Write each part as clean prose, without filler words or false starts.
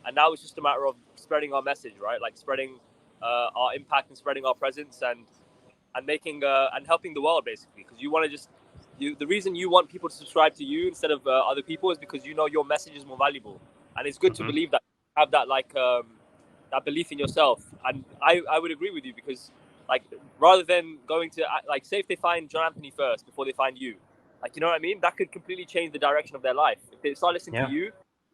and now it's just a matter of spreading our message, right? Like spreading our impact and spreading our presence and making and helping the world basically, because you want to just the reason you want people to subscribe to you instead of other people is because you know your message is more valuable, and it's good to Mm-hmm. believe that, have that like that belief in yourself. And I would agree with you, because like rather than going to like, say if they find John Anthony first before they find you, like, you know what I mean, that could completely change the direction of their life. If they start listening to Yeah. you,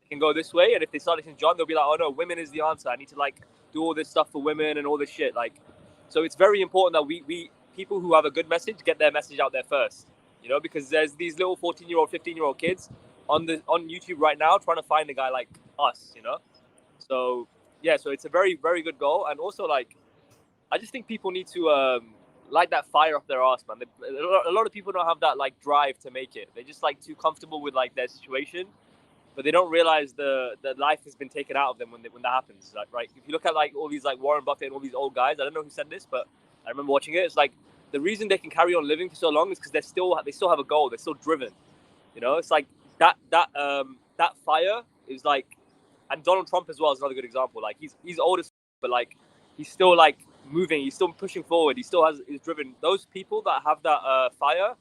they can go this way, and if they start listening to John, they'll be like, oh no, women is the answer, I need to like do all this stuff for women and all this shit. Like, so it's very important that we people who have a good message get their message out there first, you know, because there's these little 14-year-old 15-year-old kids on YouTube right now trying to find a guy like us, you know. So yeah, so it's a very, very good goal. And also, like, I just think people need to light that fire off their ass, man. A lot of people don't have that like drive to make it. They're just like too comfortable with like their situation, but they don't realize the life has been taken out of them when that happens. Like, right? If you look at like all these like Warren Buffett and all these old guys, I don't know who said this, but I remember watching it. It's like the reason they can carry on living for so long is because they still have a goal. They're still driven. You know, it's like that fire is like, and Donald Trump as well is another good example. Like he's old as, but like he's still like moving. He's still pushing forward. He still is driven. Those people that have that fire,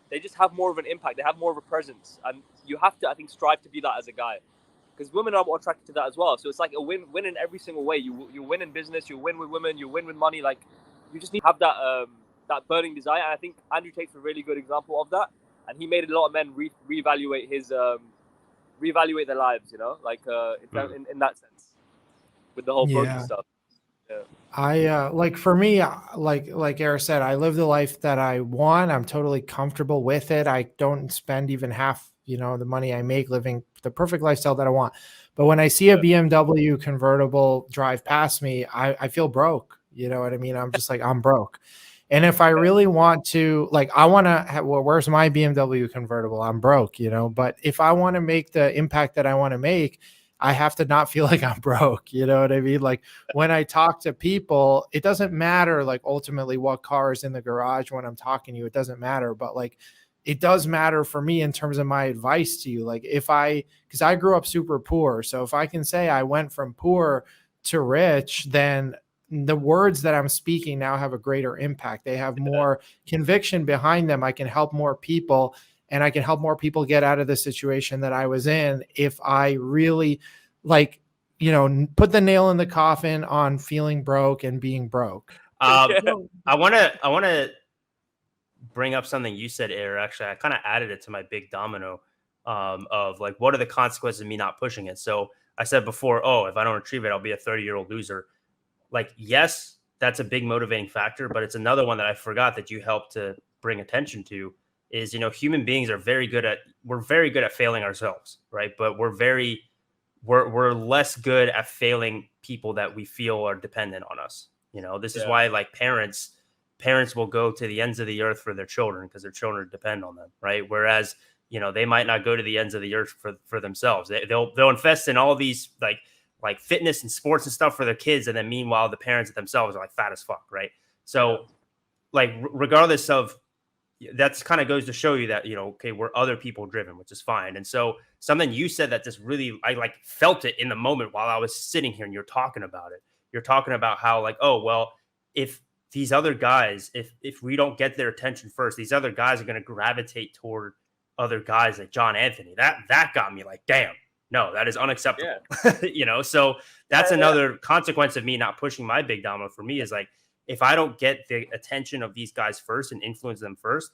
they just have more of an impact. They have more of a presence, and you have to, I think, strive to be that as a guy, because women are more attracted to that as well. So it's like a win in every single way. You win in business. You win with women. You win with money. Like, you just need to have that burning desire. And I think Andrew Tate's a really good example of that. And he made a lot of men reevaluate reevaluate their lives. You know, like Mm. in that sense, with the whole broken Yeah. stuff. Yeah. I like for me, like Eric said, I live the life that I want. I'm totally comfortable with it. I don't spend even half, the money I make living the perfect lifestyle that I want. But when I see a Yeah. BMW convertible drive past me, I feel broke. You know what I mean? I'm just like, I'm broke. And if I really want to, like, I want to, well, where's my BMW convertible? I'm broke, but if I want to make the impact that I want to make, I have to not feel like I'm broke. You know what I mean? Like, when I talk to people, it doesn't matter like ultimately what car is in the garage when I'm talking to you. It doesn't matter. But like, it does matter for me in terms of my advice to you. Like, because I grew up super poor. So if I can say I went from poor to rich, then the words that I'm speaking now have a greater impact. They have more conviction behind them. I can help more people, and I can help more people get out of the situation that I was in if I really like, put the nail in the coffin on feeling broke and being broke. Um, Yeah. I want to bring up something you said, Air. Actually, I kind of added it to my big domino of like, what are the consequences of me not pushing it? So I said before, oh, if I don't retrieve it, I'll be a 30-year-old loser. Like, yes, that's a big motivating factor, but it's another one that I forgot that you helped to bring attention to is, human beings are we're very good at failing ourselves, right? But we're less good at failing people that we feel are dependent on us. This is Yeah. why like parents will go to the ends of the earth for their children because their children depend on them, right? Whereas, they might not go to the ends of the earth for themselves. They'll invest in all these like fitness and sports and stuff for their kids, and then meanwhile the parents themselves are like fat as fuck, right? So like regardless of, that's kind of goes to show you that, okay, we're other people driven, which is fine. And so something you said that just really, I like felt it in the moment while I was sitting here and you're talking about it. You're talking about how like, oh, well, if these other guys, if we don't get their attention first, these other guys are going to gravitate toward other guys like John Anthony. That got me like, damn, no, that is unacceptable. So that's another consequence of me not pushing my big domino. For me is like, if I don't get the attention of these guys first and influence them first,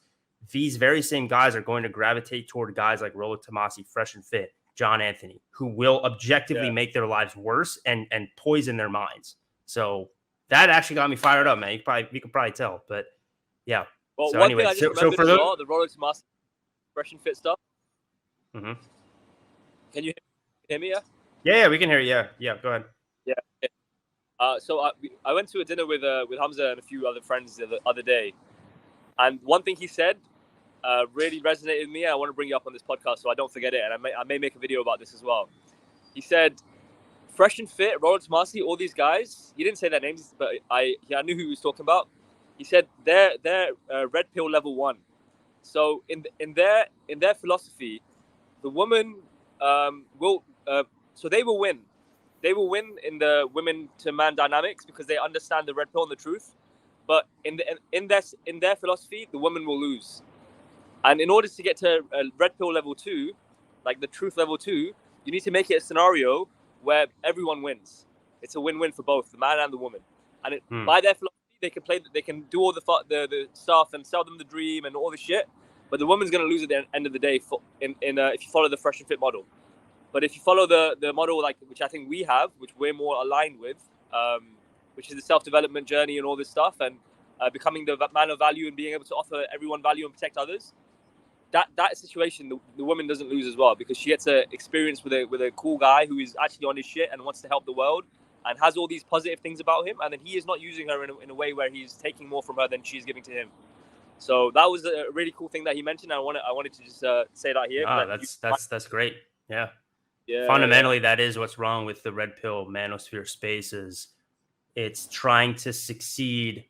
these very same guys are going to gravitate toward guys like Rollo Tomasi, Fresh and Fit, John Anthony, who will objectively make their lives worse and poison their minds. So that actually got me fired up, man. You could probably tell, but yeah. Well, so one anyway, thing I just so remembered for as those, well, the Rolex Master Fresh and Fit stuff. Mhm. Can you hear me? Yeah, we can hear you. Yeah, go ahead. Yeah. So I went to a dinner with Hamza and a few other friends the other day, and one thing he said really resonated with me. I want to bring you up on this podcast so I don't forget it, and I may make a video about this as well. He said, Fresh and Fit, Rolex Marcy, all these guys. He didn't say their names, but I knew who he was talking about. He said they're red pill level 1. So in their philosophy, the woman will so they will win. they will win in the women to man dynamics because they understand the red pill and the truth. But in their philosophy, the woman will lose. And in order to get to a red pill level 2, like the truth level 2, you need to make it a scenario where everyone wins. It's a win-win for both the man and the woman. And by their philosophy, they can do all the stuff and sell them the dream and all the shit. But the woman's going to lose at the end of the day if you follow the Fresh and Fit model. But if you follow the model which I think we have, which we're more aligned with, which is the self-development journey and all this stuff, and becoming the man of value and being able to offer everyone value and protect others, that situation, the woman doesn't lose as well, because she gets an experience with a cool guy who is actually on his shit and wants to help the world and has all these positive things about him, and then he is not using her in a way where he's taking more from her than she's giving to him. So that was a really cool thing that he mentioned. I wanted to just say that here. That's great. Yeah. Fundamentally, that is what's wrong with the red pill manosphere space. Is it's trying to succeed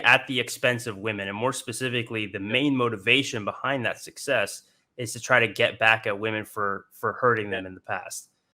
at the expense of women, and more specifically, the main motivation behind that success is to try to get back at women for hurting them in the past.